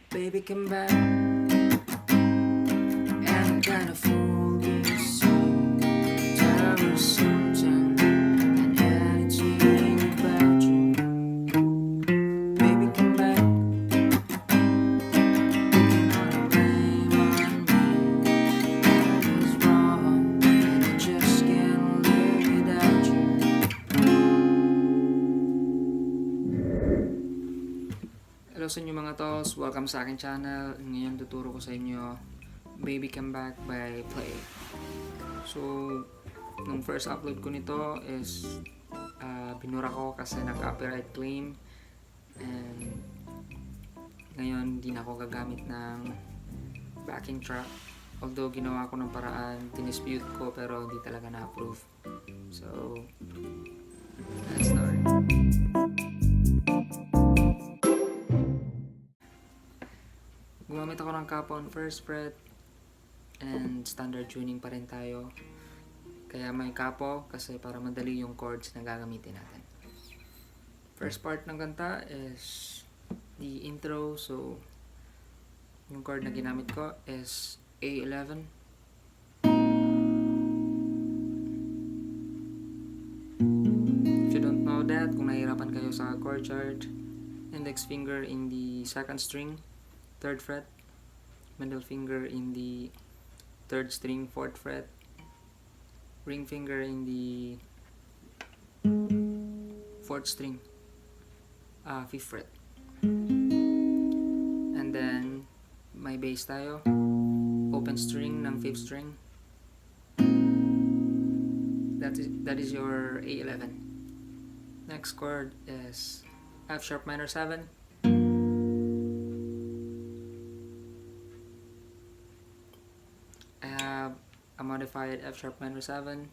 Baby, come back, and I'm gonna fool you soon. Tell you something and anything about you. Baby, come back, you can only blame on me. I was wrong, and I just can't live without you. Hello sa inyo mga tolls, welcome sa aking channel. Ngayon tuturo ko sa inyo Baby Come Back by Play. So, nung first upload ko nito is binura ko kasi nag-copyright claim, and ngayon hindi na ako gagamit ng backing track. Although ginawa ko ng paraan, dinispute ko pero hindi talaga na-approve. So, let's start. Gumamit ako ng capo on first fret and standard tuning pa rin tayo. Kaya may capo kasi para madali yung chords na gagamitin natin. First part ng kanta is the intro. So, yung chord na ginamit ko is A11. If you don't know that, kung nahihirapan kayo sa chord chart, index finger in the second string, 3rd fret, middle finger in the 3rd string, 4th fret, ring finger in the 4th string, 5th fret, and then may bass tayo, open string ng 5th string. That is your A11. Next chord is F sharp minor 7. A modified F sharp minor 7.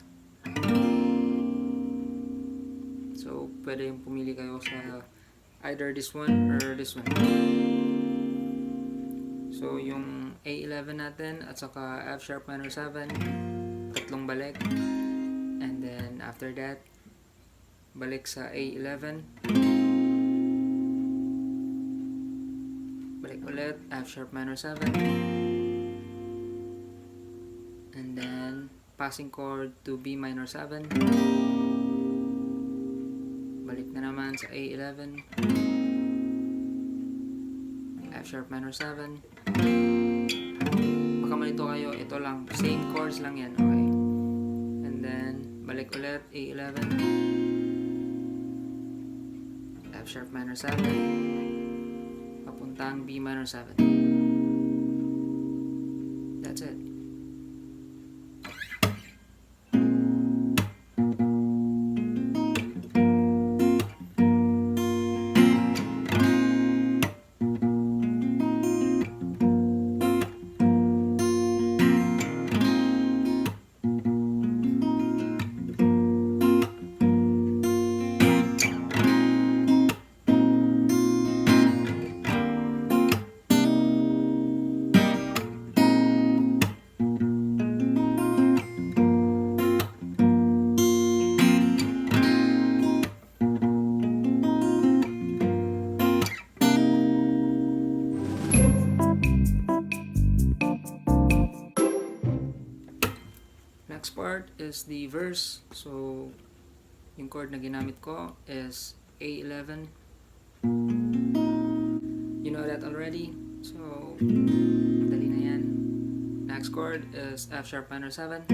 So, pwede yung pumili kayo sa either this one or this one. So, yung A11 natin at saka F sharp minor 7, tatlong balik. And then, after that, balik sa A11. Balik ulit, F sharp minor 7. And then passing chord to B minor 7. Balik na naman sa A11. F sharp minor 7. Baka malito kayo, ito lang, same chords lang yan, okay? And then balik ulit A11. F sharp minor 7. Papuntang B minor 7. That's it. Next part is the verse. So, yung chord na ginamit ko is A11. You know that already. So, madali na yan. Next chord is F sharp minor 7.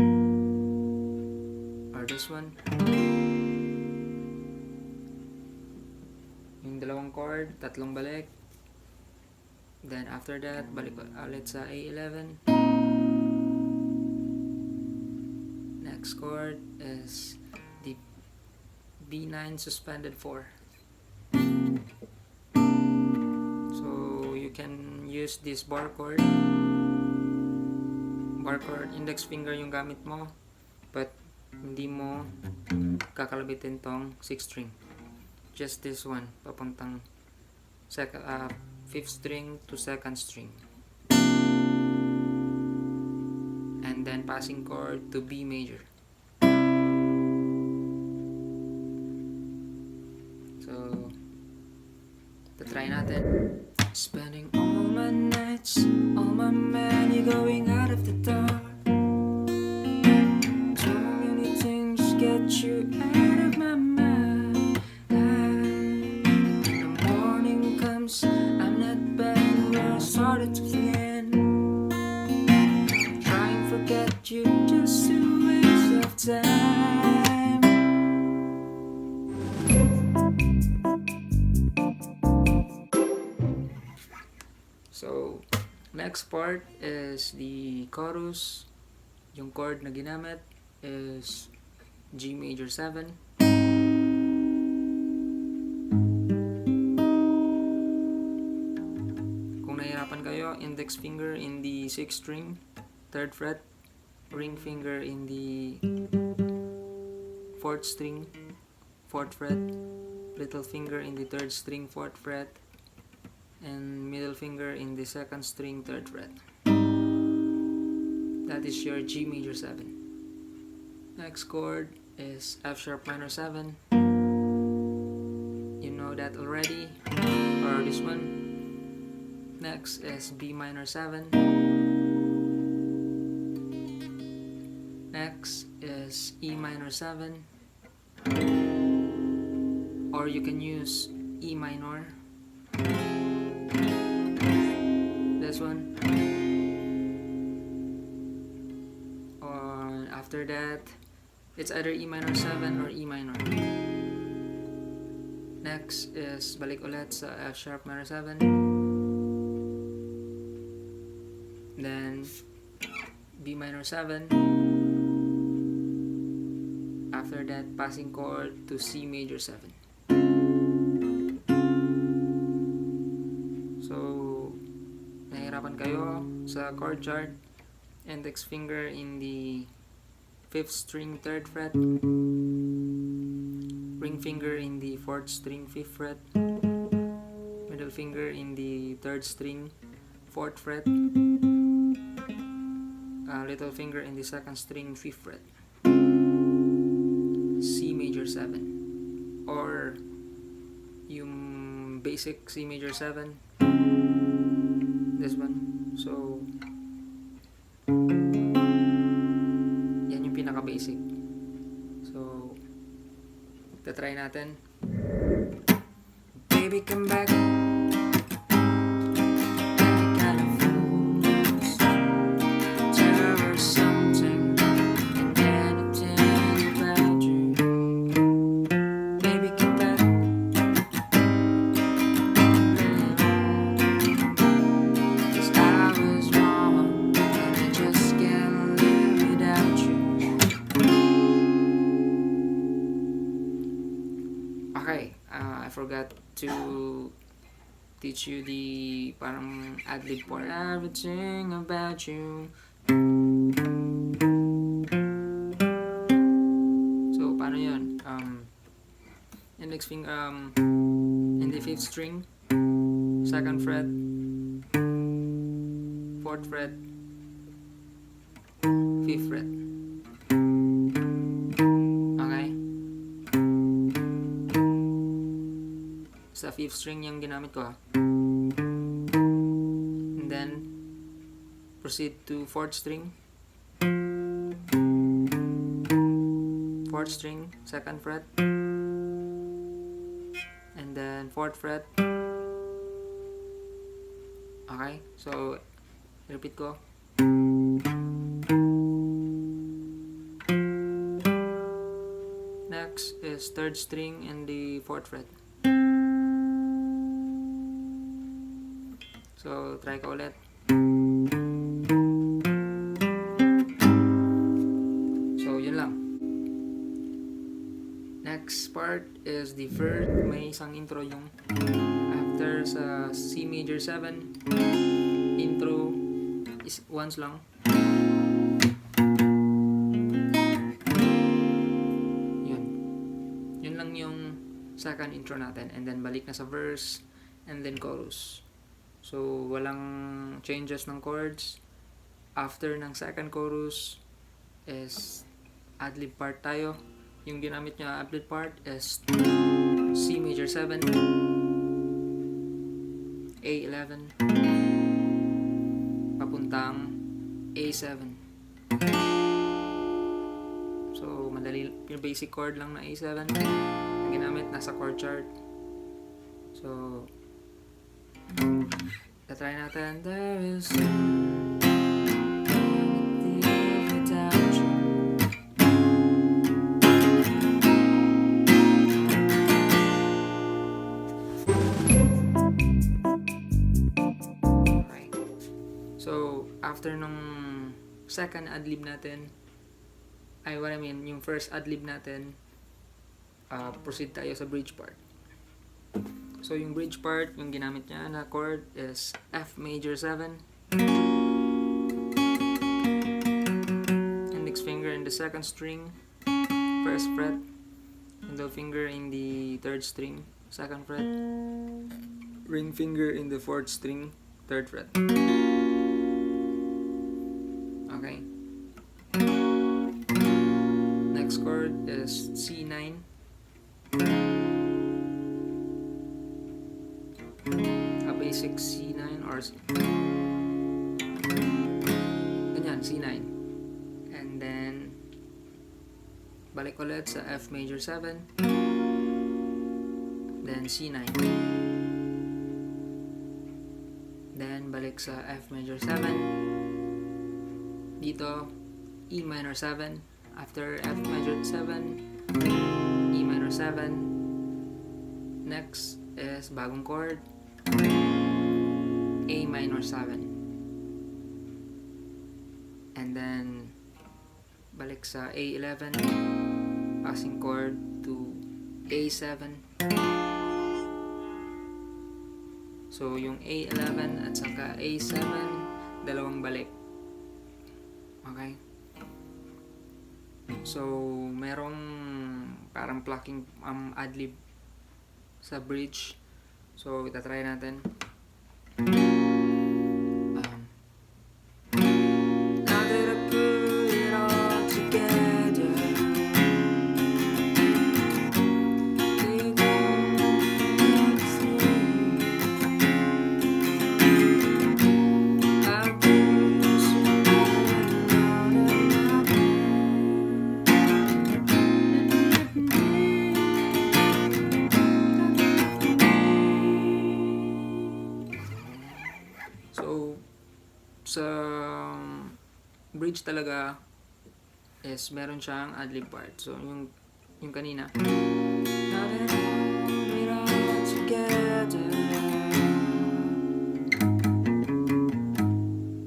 Or this one. Yung dalawang chord, tatlong balik. Then after that, balik ulit sa A11. Next chord is the B9 suspended 4. So you can use this bar chord. Bar chord, index finger yung gamit mo, but hindi mo kakalabitin tong 6th string. Just this one, papuntang 5th string to 2nd string. And then passing chord to B major. So, try natin. Spending all my nights, oh my man, you're going out of the dark. So many things get you out of my mind. The morning comes, I'm not back where I started to begin. Try and forget you, just a waste of time. So, next part is the chorus. Yung chord na ginamit is G major 7. Kung nahihirapan kayo, index finger in the 6th string, 3rd fret, ring finger in the 4th string, 4th fret, little finger in the 3rd string, 4th fret, and middle finger in the 2nd string, 3rd fret. That is your G major 7. Next chord is F sharp minor 7. You know that already, or this one. Next is B minor 7. Next is E minor 7. Or you can use E minor. This one. Or after that, it's either E minor 7 or E minor. Next is balik ulit sa F sharp minor 7. Then B minor 7. After that, passing chord to C major 7. So, nahihirapan kayo sa chord chart. Index finger in the 5th string, 3rd fret. Ring finger in the 4th string, 5th fret. Middle finger in the 3rd string, 4th fret. Little finger in the 2nd string, 5th fret. C major 7. Or yung basic C major 7. This one. So, yan yung pinaka-basic. So, tatry natin. Baby, come back. Okay, I forgot to teach you the parang ad-lib part. Everything about you. So, paano yun? Index finger in the 5th string, 2nd fret, 4th fret, 5th fret. Sa 5th string yung ginamit ko, ha. And then proceed to 4th string, 4th string, 2nd fret, and then 4th fret. Okay, so repeat ko. Next is 3rd string and the 4th fret. So, try ko ulit. So, yun lang. Next part is the third. May isang intro yung after sa C major 7. Intro is once lang. Yun. Yun lang yung second intro natin. And then, balik na sa verse. And then, chorus. So, walang changes ng chords. After ng second chorus is ad-lib part tayo. Yung ginamit niya ad-lib part is C major 7, A11, papuntang A7. So, madali, yung basic chord lang na A7 na ginamit, nasa chord chart. So, try natin. There is without you. Okay. So, after nung second adlib natin, yung first adlib natin, proceed tayo sa bridge part. So, yung bridge part, yung ginamit niya na chord is F major 7. Index finger in the second string, first fret. Middle finger in the third string, second fret. Ring finger in the fourth string, third fret. Okay. Next chord is C9. A basic C9 or ganyan, C9. And then balik ulit sa F major 7. Then C9. Then balik sa F major 7. Dito E minor 7. After F major 7, E minor 7. Next is bagong chord, A minor 7. And then balik sa A11, passing chord to A7. So yung A11 at saka A7, dalawang balik. Okay? So merong parang plucking adlib sa bridge. So itatry natin. Now that I put it all together, they won't come through. I wish you So, sa bridge talaga is meron siyang adlib part. So, yung kanina.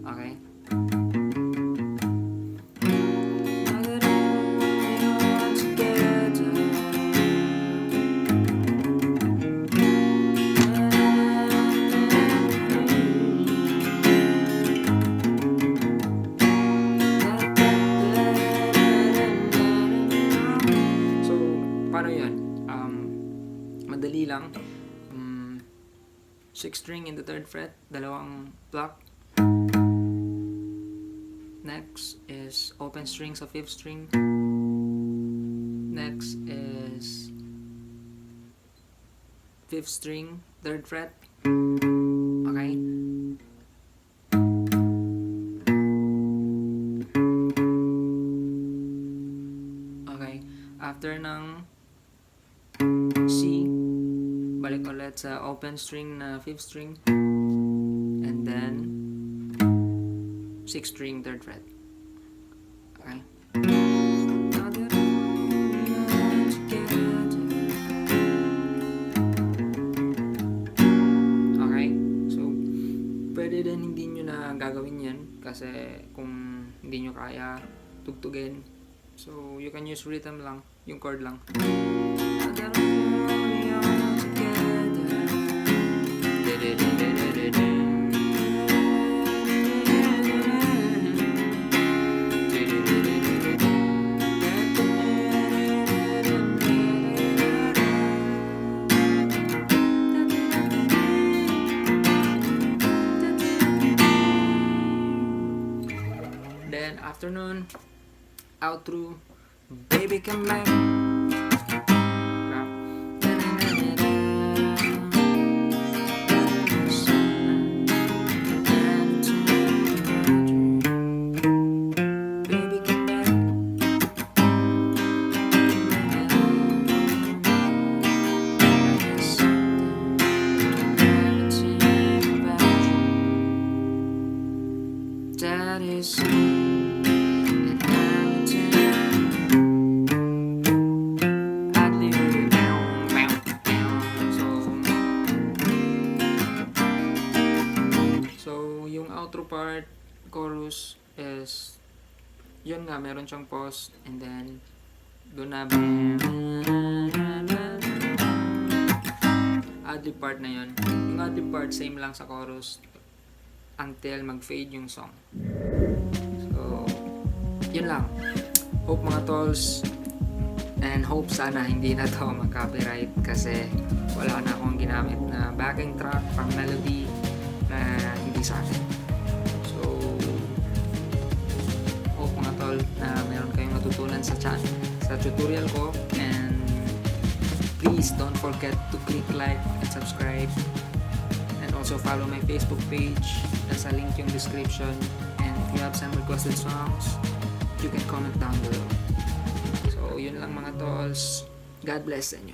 Okay. Paano yun? Madali lang. 6th string in the 3rd fret, dalawang pluck. Next is open string sa 5th string. Next is 5th string, 3rd fret. Okay? Okay. After ng C, balik ulit sa open string na 5th string, and then 6th string 3rd fret. Okay. Okay. So pwede din hindi nyo na gagawin yan kasi kung hindi nyo kaya tugtugin, so you can use rhythm lang, yung chord lang. Then after nun, out through Baby Come Back. voice. And ad-lib. So, yung outro part, chorus is, yun nga, meron siyang pause, and then, doon na, ad-lib part na yun. Yung ad-lib part, same lang sa chorus, until mag-fade yung song. So, yun lang. Hope mga tolls, and hope sana hindi na to mag-copyright kasi wala na akong ginamit na backing track pang melody na hindi sa akin. So, hope mga tol na meron kayong natutunan sa tutorial ko, and please don't forget to click like and subscribe, and also follow my Facebook page. Nasa link yung description, and if you have some requested songs, you can comment down below. So, yun lang mga tolls. God bless sa inyo.